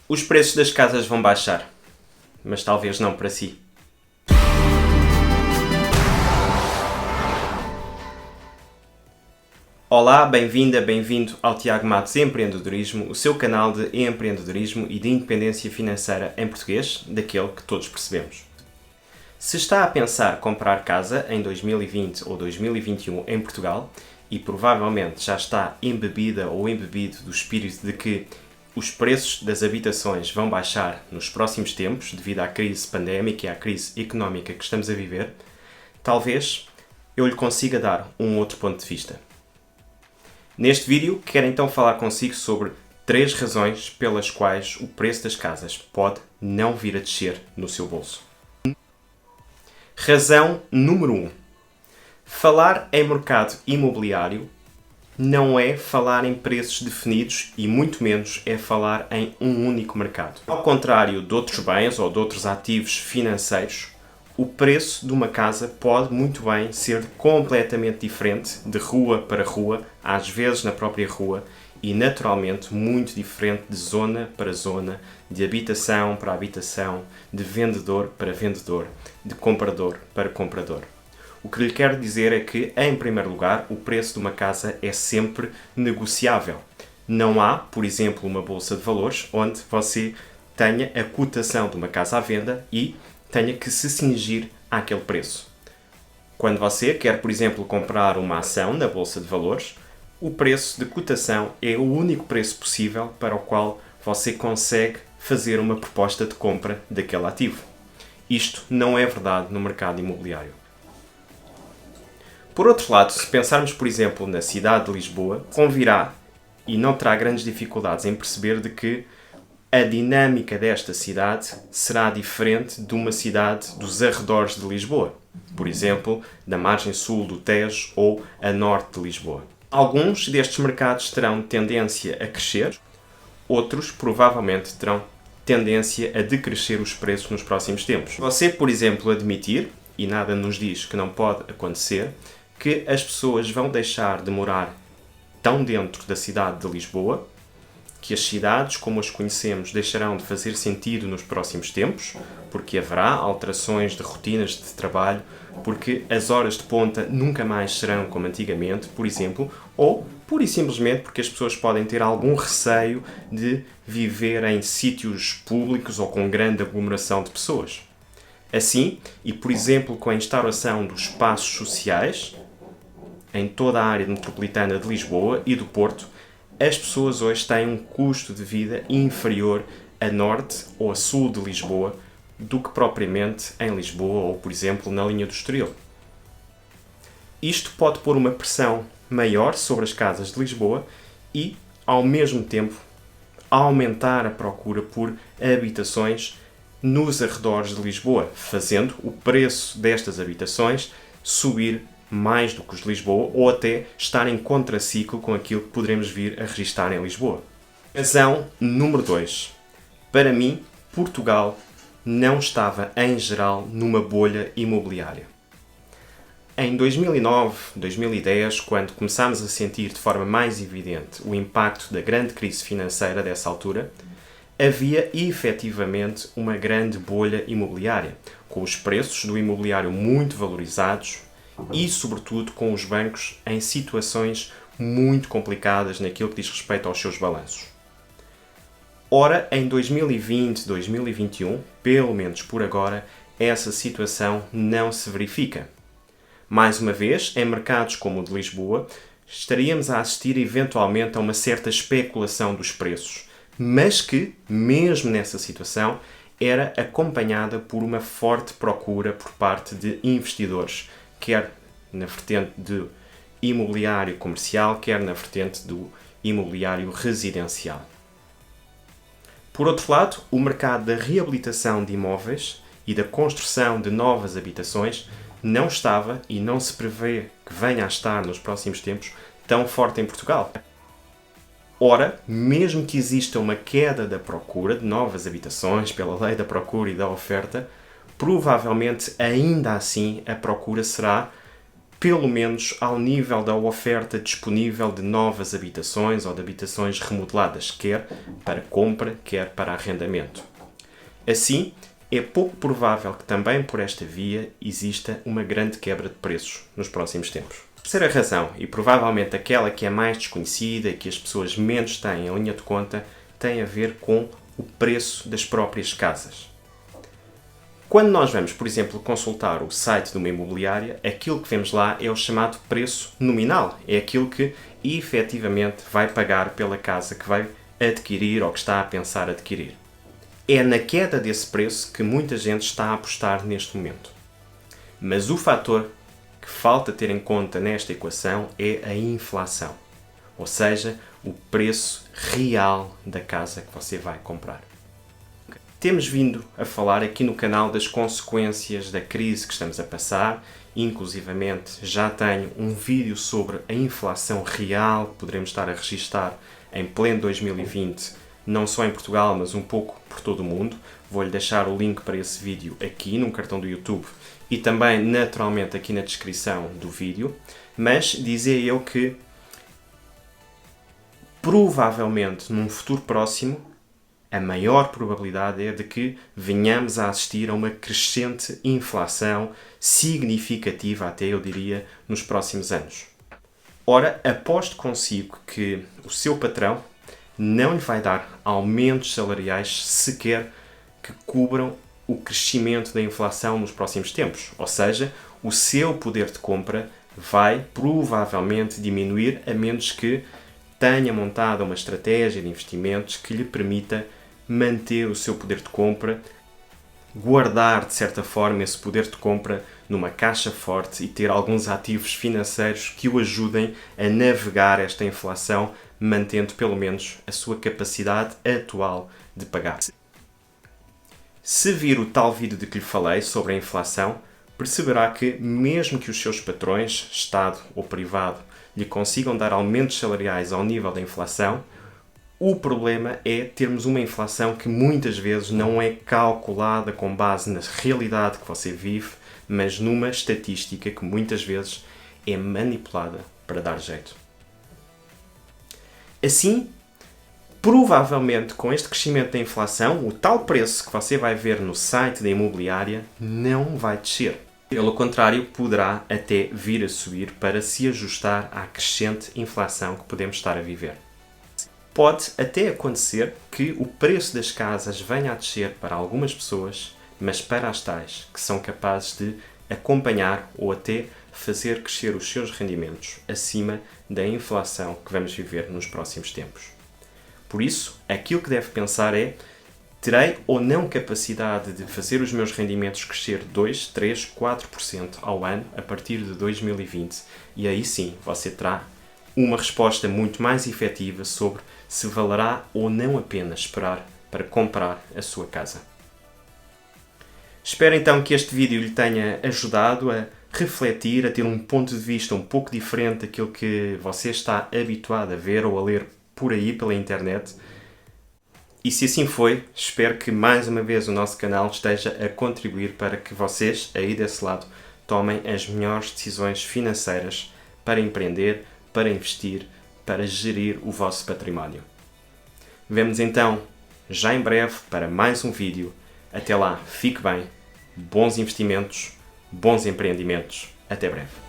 Os preços das casas vão baixar, mas talvez não para si. Olá, bem-vinda, bem-vindo ao Tiago Matos Empreendedorismo, o seu canal de empreendedorismo e de independência financeira em português, daquele que todos percebemos. Se está a pensar comprar casa em 2020 ou 2021 em Portugal e provavelmente já está embebida ou embebido do espírito de que os preços das habitações vão baixar nos próximos tempos devido à crise pandémica e à crise económica que estamos a viver, talvez eu lhe consiga dar um outro ponto de vista. Neste vídeo, quero então falar consigo sobre 3 razões pelas quais o preço das casas pode não vir a descer no seu bolso. Razão número 1. Falar em mercado imobiliário não é falar em preços definidos e muito menos é falar em um único mercado. Ao contrário de outros bens ou de outros ativos financeiros, o preço de uma casa pode muito bem ser completamente diferente de rua para rua, às vezes na própria rua, e naturalmente muito diferente de zona para zona, de habitação para habitação, de vendedor para vendedor, de comprador para comprador. O que lhe quero dizer é que, em primeiro lugar, o preço de uma casa é sempre negociável. Não há, por exemplo, uma bolsa de valores onde você tenha a cotação de uma casa à venda e tenha que se cingir àquele preço. Quando você quer, por exemplo, comprar uma ação na bolsa de valores, o preço de cotação é o único preço possível para o qual você consegue fazer uma proposta de compra daquele ativo. Isto não é verdade no mercado imobiliário. Por outro lado, se pensarmos, por exemplo, na cidade de Lisboa, convirá e não terá grandes dificuldades em perceber de que a dinâmica desta cidade será diferente de uma cidade dos arredores de Lisboa. Por exemplo, da margem sul do Tejo ou a norte de Lisboa. Alguns destes mercados terão tendência a crescer, outros provavelmente terão tendência a decrescer os preços nos próximos tempos. Você, por exemplo, admitir, e nada nos diz que não pode acontecer, que as pessoas vão deixar de morar tão dentro da cidade de Lisboa, que as cidades, como as conhecemos, deixarão de fazer sentido nos próximos tempos, porque haverá alterações de rotinas de trabalho, porque as horas de ponta nunca mais serão como antigamente, por exemplo, ou pura e simplesmente porque as pessoas podem ter algum receio de viver em sítios públicos ou com grande aglomeração de pessoas. Assim, e por exemplo com a instauração dos espaços sociais em toda a área metropolitana de Lisboa e do Porto, as pessoas hoje têm um custo de vida inferior a norte ou a sul de Lisboa do que propriamente em Lisboa ou, por exemplo, na linha do Estoril. Isto pode pôr uma pressão maior sobre as casas de Lisboa e, ao mesmo tempo, aumentar a procura por habitações nos arredores de Lisboa, fazendo o preço destas habitações subir mais do que os de Lisboa ou até estar em contraciclo com aquilo que poderemos vir a registar em Lisboa. Razão número 2. Para mim, Portugal não estava, em geral, numa bolha imobiliária. Em 2009, 2010, quando começámos a sentir de forma mais evidente o impacto da grande crise financeira dessa altura, havia efetivamente uma grande bolha imobiliária, com os preços do imobiliário muito valorizados e, sobretudo, com os bancos em situações muito complicadas naquilo que diz respeito aos seus balanços. Ora, em 2020, 2021, pelo menos por agora, essa situação não se verifica. Mais uma vez, em mercados como o de Lisboa, estaríamos a assistir eventualmente a uma certa especulação dos preços, mas que, mesmo nessa situação, era acompanhada por uma forte procura por parte de investidores, quer na vertente do imobiliário comercial, quer na vertente do imobiliário residencial. Por outro lado, o mercado da reabilitação de imóveis e da construção de novas habitações não estava e não se prevê que venha a estar nos próximos tempos tão forte em Portugal. Ora, mesmo que exista uma queda da procura de novas habitações pela lei da procura e da oferta, provavelmente ainda assim a procura será pelo menos ao nível da oferta disponível de novas habitações ou de habitações remodeladas, quer para compra, quer para arrendamento. Assim, é pouco provável que também por esta via exista uma grande quebra de preços nos próximos tempos. A terceira razão, e provavelmente aquela que é mais desconhecida e que as pessoas menos têm em linha de conta, tem a ver com o preço das próprias casas. Quando nós vamos, por exemplo, consultar o site de uma imobiliária, aquilo que vemos lá é o chamado preço nominal. É aquilo que efetivamente vai pagar pela casa que vai adquirir ou que está a pensar adquirir. É na queda desse preço que muita gente está a apostar neste momento. Mas o fator que falta ter em conta nesta equação é a inflação, ou seja, o preço real da casa que você vai comprar. Temos vindo a falar aqui no canal das consequências da crise que estamos a passar, inclusivamente já tenho um vídeo sobre a inflação real que poderemos estar a registar em pleno 2020, não só em Portugal, mas um pouco por todo o mundo. Vou-lhe deixar o link para esse vídeo aqui no cartão do YouTube e também, naturalmente, aqui na descrição do vídeo. Mas dizia eu que, provavelmente, num futuro próximo, a maior probabilidade é de que venhamos a assistir a uma crescente inflação significativa, até eu diria, nos próximos anos. Ora, aposto consigo que o seu patrão não lhe vai dar aumentos salariais sequer que cubram o crescimento da inflação nos próximos tempos. Ou seja, o seu poder de compra vai provavelmente diminuir, a menos que tenha montado uma estratégia de investimentos que lhe permita manter o seu poder de compra, guardar de certa forma esse poder de compra numa caixa forte e ter alguns ativos financeiros que o ajudem a navegar esta inflação, mantendo pelo menos a sua capacidade atual de pagar. Se vir o tal vídeo de que lhe falei sobre a inflação, perceberá que mesmo que os seus patrões, Estado ou privado, lhe consigam dar aumentos salariais ao nível da inflação, o problema é termos uma inflação que muitas vezes não é calculada com base na realidade que você vive, mas numa estatística que muitas vezes é manipulada para dar jeito. Assim, provavelmente com este crescimento da inflação, o tal preço que você vai ver no site da imobiliária não vai descer. Pelo contrário, poderá até vir a subir para se ajustar à crescente inflação que podemos estar a viver. Pode até acontecer que o preço das casas venha a descer para algumas pessoas, mas para as tais que são capazes de acompanhar ou até fazer crescer os seus rendimentos acima da inflação que vamos viver nos próximos tempos. Por isso, aquilo que deve pensar é: terei ou não capacidade de fazer os meus rendimentos crescer 2, 3, 4% ao ano a partir de 2020? E aí sim, você terá uma resposta muito mais efetiva sobre se valerá ou não a pena esperar para comprar a sua casa. Espero então que este vídeo lhe tenha ajudado a refletir, a ter um ponto de vista um pouco diferente daquilo que você está habituado a ver ou a ler por aí pela internet. E se assim foi, espero que mais uma vez o nosso canal esteja a contribuir para que vocês, aí desse lado, tomem as melhores decisões financeiras para empreender, para investir, para gerir o vosso património. Vemo-nos então já em breve para mais um vídeo. Até lá, fique bem, bons investimentos, bons empreendimentos. Até breve.